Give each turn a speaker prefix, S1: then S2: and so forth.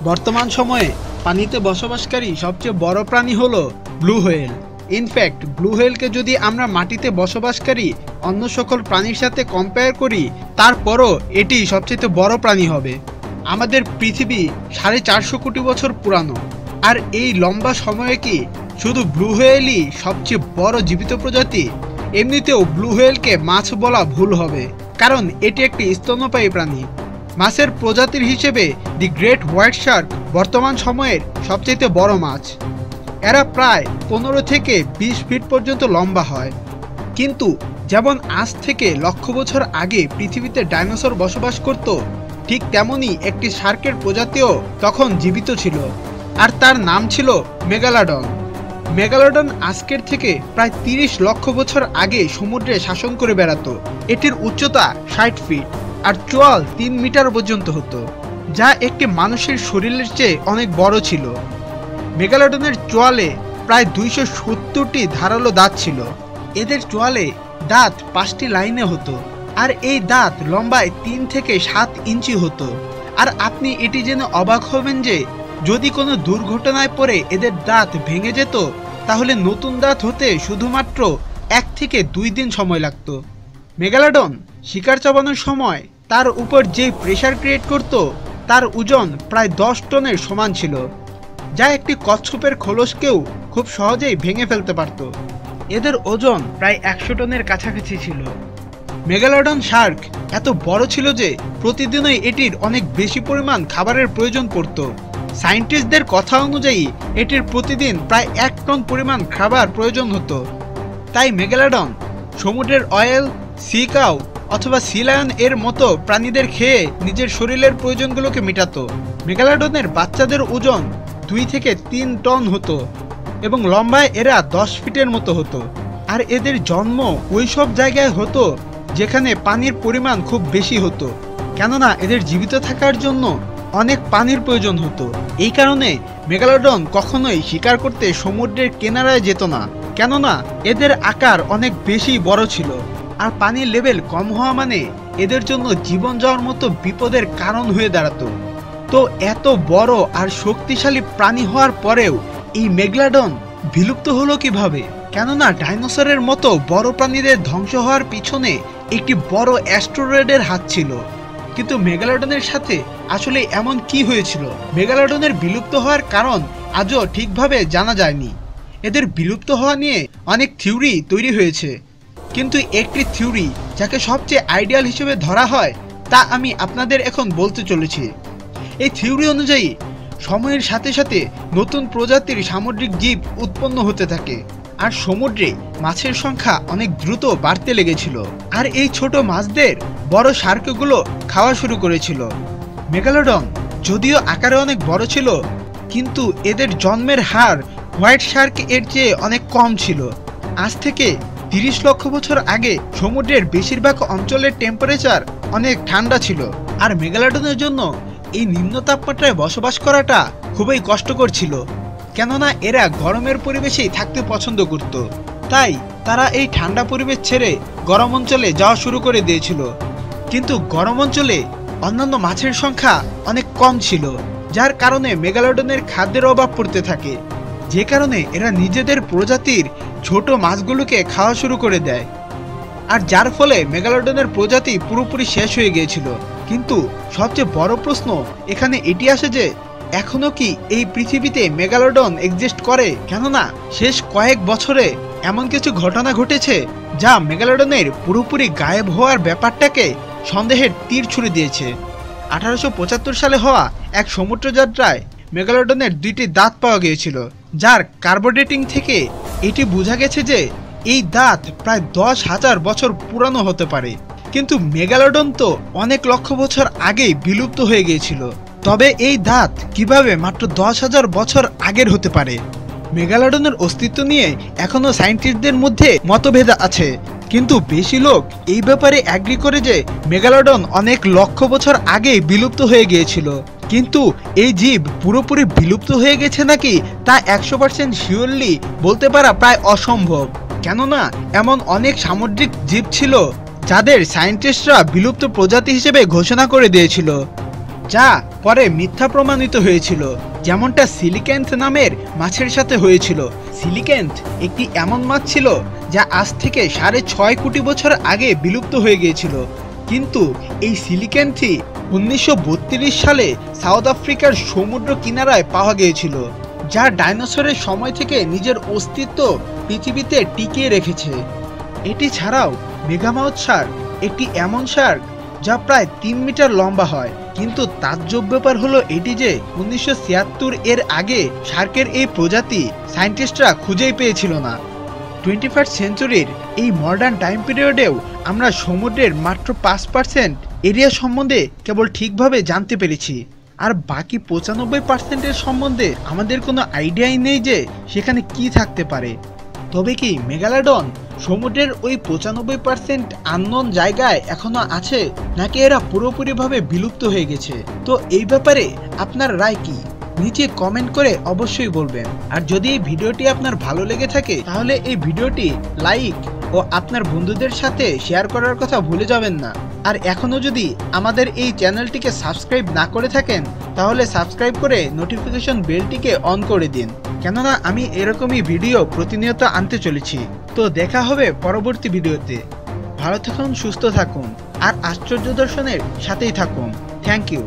S1: বর্তমান সময়ে পানিতে বসবাসকারী সবচেয়ে বড় প্রাণী হলো ব্লু হোয়েল। ইনফ্যাক্ট ব্লু হোয়েলকে যদি আমরা মাটিতে বসবাসকারী অন্য সকল প্রাণীর সাথে কম্পেয়ার করি, তারপরও এটি সবচেয়ে বড় প্রাণী হবে। আমাদের পৃথিবী 450 কোটি বছর পুরানো, আর এই লম্বা সময়ে কি শুধু ব্লু হোয়েলই সবচেয়ে বড় জীবিত প্রজাতি? এমনিতেও ব্লু হোয়েলকে মাছ বলা ভুল হবে, কারণ এটি একটি স্তন্যপায়ী প্রাণী। মাছের প্রজাতির হিসেবে দি গ্রেট হোয়াইট শার্ক বর্তমান সময়ের সবচেয়ে বড় মাছ। এরা প্রায় 15 থেকে 20 ফিট পর্যন্ত লম্বা হয়। কিন্তু যেমন আজ থেকে লক্ষ বছর আগে পৃথিবীতে ডাইনোসর বসবাস করত, ঠিক তেমনই একটি শার্কের প্রজাতিও তখন জীবিত ছিল, আর তার নাম ছিল মেগালোডন। মেগালোডন আজকের থেকে প্রায় 30 লক্ষ বছর আগে সমুদ্রে শাসন করে বেড়াতো। এটির উচ্চতা 60 ফিট আর চোয়াল 3 মিটার পর্যন্ত হতো, যা একটি মানুষের শরীরের চেয়ে অনেক বড় ছিল। মেগালোডনের চোয়ালে প্রায় 270টি ধারালো দাঁত ছিল। এদের চোয়ালে দাঁত 5টি লাইনে হতো, আর এই দাঁত লম্বায় 3 থেকে 7 ইঞ্চি হতো। আর আপনি এটি জেনে অবাক হবেন যে যদি কোনো দুর্ঘটনায় পড়ে এদের দাঁত ভেঙে যেত, তাহলে নতুন দাঁত হতে শুধুমাত্র 1 থেকে 2 দিন সময় লাগত। মেগালোডন শিকার চাবানোর সময় তার উপর যে প্রেসার ক্রিয়েট করত, তার ওজন প্রায় 10 টনের সমান ছিল, যা একটি কচ্ছপের খোলসকেও খুব সহজেই ভেঙে ফেলতে পারত। এদের ওজন প্রায় 100 টনের কাছাকাছি ছিল। মেগালোডন শার্ক এত বড় ছিল যে প্রতিদিনই এটির অনেক বেশি পরিমাণ খাবারের প্রয়োজন পড়ত। সায়েন্টিস্টদের কথা অনুযায়ী এটির প্রতিদিন প্রায় 1 টন পরিমাণ খাবার প্রয়োজন হতো। তাই মেগালোডন সমুদ্রের অয়েল, সি কাউ অথবা সি লায়ন এর মতো প্রাণীদের খেয়ে নিজের শরীরের প্রয়োজনগুলোকে মেটাতো। মেগালোডনের বাচ্চাদের ওজন 2 থেকে 3 টন হতো এবং লম্বায় এরা 10 ফিটের মতো হতো। আর এদের জন্ম ওই সব জায়গায় হতো যেখানে পানির পরিমাণ খুব বেশি হতো, কেননা এদের জীবিত থাকার জন্য অনেক পানির প্রয়োজন হতো। এই কারণে মেগালোডন কখনোই শিকার করতে সমুদ্রের কিনারায় যেত না, কেননা এদের আকার অনেক বেশি বড় ছিল, আর পানির লেভেল কম হওয়া মানে এদের জন্য জীবন যাওয়ার মতো বিপদের কারণ হয়ে দাঁড়াতো। তো এত বড় আর শক্তিশালী প্রাণী হওয়ার পরেও এই মেগালোডন বিলুপ্ত হলো কিভাবে? কেননা ডাইনোসরের মতো বড় প্রাণীদের ধ্বংস হওয়ার পিছনে একটি বড় অ্যাস্টেরয়েডের হাত ছিল। কিন্তু মেগালোডনের সাথে আসলে এমন কি হয়েছিল? মেগালোডনের বিলুপ্ত হওয়ার কারণ আজও ঠিকভাবে জানা যায়নি। এদের বিলুপ্ত হওয়া নিয়ে অনেক থিওরি তৈরি হয়েছে, কিন্তু একটি থিওরি যাকে সবচেয়ে আইডিয়াল হিসেবে ধরা হয় তা আমি আপনাদের এখন বলতে চলেছি। এই থিওরি অনুযায়ী সময়ের সাথে সাথে নতুন প্রজাতির সামুদ্রিক জীব উৎপন্ন হতে থাকে, আর সমুদ্রে মাছের সংখ্যা অনেক দ্রুত বাড়তে লেগেছিল, আর এই ছোট মাছদের বড় শার্কগুলো খাওয়া শুরু করেছিল। মেগালোডন যদিও আকারে অনেক বড় ছিল, কিন্তু এদের জন্মের হার হোয়াইট শার্ক এর চেয়ে অনেক কম ছিল। আজ থেকে 30 লক্ষ বছর আগে সমুদ্রের বেশিরভাগ অঞ্চলের টেম্পারেচার অনেক ঠান্ডা ছিল, আর মেগালোডনের জন্য এই নিম্ন তাপমাত্রায় বসবাস করাটা খুবই কষ্টকর ছিল, কেননা এরা গরমের পরিবেশেই থাকতে পছন্দ করত। তাই তারা এই ঠান্ডা পরিবেশ ছেড়ে গরম অঞ্চলে যাওয়া শুরু করে দিয়েছিল। কিন্তু গরম অঞ্চলে অন্যান্য মাছের সংখ্যা অনেক কম ছিল, যার কারণে মেগালোডনের খাদ্যের অভাব পড়তে থাকে, যে কারণে এরা নিজেদের প্রজাতির ছোট মাছগুলোকে খাওয়া শুরু করে দেয়, আর যার ফলে মেগালোডনের প্রজাতি পুরোপুরি শেষ হয়ে গিয়েছিল। কিন্তু সবচেয়ে বড় প্রশ্ন এখানে এটি আসে যে এখনো কি এই পৃথিবীতে মেগালোডন এক্সিস্ট করে? কেননা শেষ কয়েক বছরে এমন কিছু ঘটনা ঘটেছে যা মেগালোডনের পুরোপুরি গায়েব হওয়ার ব্যাপারটাকে সন্দেহের তীর ছুড়ে দিয়েছে। 1875 সালে হওয়া এক সমুদ্র যাত্রায় মেগালোডনের 2টি দাঁত পাওয়া গিয়েছিল, যার কার্বোডেটিং থেকে এটি বোঝা গেছে যে এই দাঁত প্রায় 10,000 বছর পুরানো হতে পারে। কিন্তু মেগালোডন তো অনেক লক্ষ বছর আগেই বিলুপ্ত হয়ে গিয়েছিল, তবে এই দাঁত কিভাবে মাত্র 10,000 বছর আগের হতে পারে? মেগালোডনের অস্তিত্ব নিয়ে এখনো সায়েন্টিস্টদের মধ্যে মতভেদ আছে, কিন্তু বেশি লোক এই ব্যাপারে এগ্রি করে যে মেগালোডন অনেক লক্ষ বছর আগে বিলুপ্ত হয়ে গিয়েছিল। কিন্তু এই জীব পুরোপুরি বিলুপ্ত হয়ে গেছে নাকি তা 100% শিওরলি বলতে পারা প্রায় অসম্ভব, কেননা এমন অনেক সামুদ্রিক জীব ছিল যাদের সায়েন্টিস্টরা বিলুপ্ত প্রজাতি হিসেবে ঘোষণা করে দিয়েছিল। যা পরে মিথ্যা প্রমাণিত হয়েছিল, যেমনটা সিলিক্যান্থ নামের মাছের সাথে হয়েছিল। সিলিক্যান্থ একটি এমন মাছ ছিল যা আজ থেকে 6.5 কোটি বছর আগে বিলুপ্ত হয়ে গিয়েছিল, কিন্তু এই সিলিক্যান্থই 1932 সালে সাউথ আফ্রিকার সমুদ্র কিনারায় পাওয়া গিয়েছিল, যা ডাইনোসরের সময় থেকে নিজের অস্তিত্ব পৃথিবীতে টিকিয়ে রেখেছে। এটি ছাড়াও মেগামাউথ শার্ক একটি এমন শার্ক যা প্রায় 3 মিটার লম্বা হয়, কিন্তু তাজ্জব ব্যাপার হলো এটি যে 1976 এর আগে শার্কের এই প্রজাতি সায়েন্টিস্টরা খুঁজেই পেয়েছিল না। 21st সেঞ্চুরির এই মডার্ন টাইম পিরিয়ডেও আমরা সমুদ্রের মাত্র 5% এরিয়া সম্বন্ধে কেবল ঠিকভাবে জানতে পেরেছি, আর বাকি 95%-এর সম্বন্ধে আমাদের কোনো আইডিয়াই নেই যে সেখানে কি থাকতে পারে। তবে কি মেগালোডন সমুদ্রের ওই 95% আননোন জায়গায় এখনো আছে, নাকি এরা পুরোপুরিভাবে বিলুপ্ত হয়ে গেছে? তো এই ব্যাপারে আপনার রায় কি? নিচে কমেন্ট করে অবশ্যই বলবেন। আর যদি এই ভিডিওটি আপনার ভালো লেগে থাকে তাহলে এই ভিডিওটি লাইক ও আপনার বন্ধুদের সাথে শেয়ার করার কথা ভুলে যাবেন না। আর এখনো যদি আমাদের এই চ্যানেলটিকে সাবস্ক্রাইব না করে থাকেন তাহলে সাবস্ক্রাইব করে নোটিফিকেশন বেলটিকে অন করে দিন, কেননা আমি এরকমই ভিডিও প্রতিনিয়ত আনতে চলেছি। তো দেখা হবে পরবর্তী ভিডিওতে। ভালো থাকুন, সুস্থ থাকুন আর আশ্চর্য দর্শনের সাথেই থাকুন। Thank you.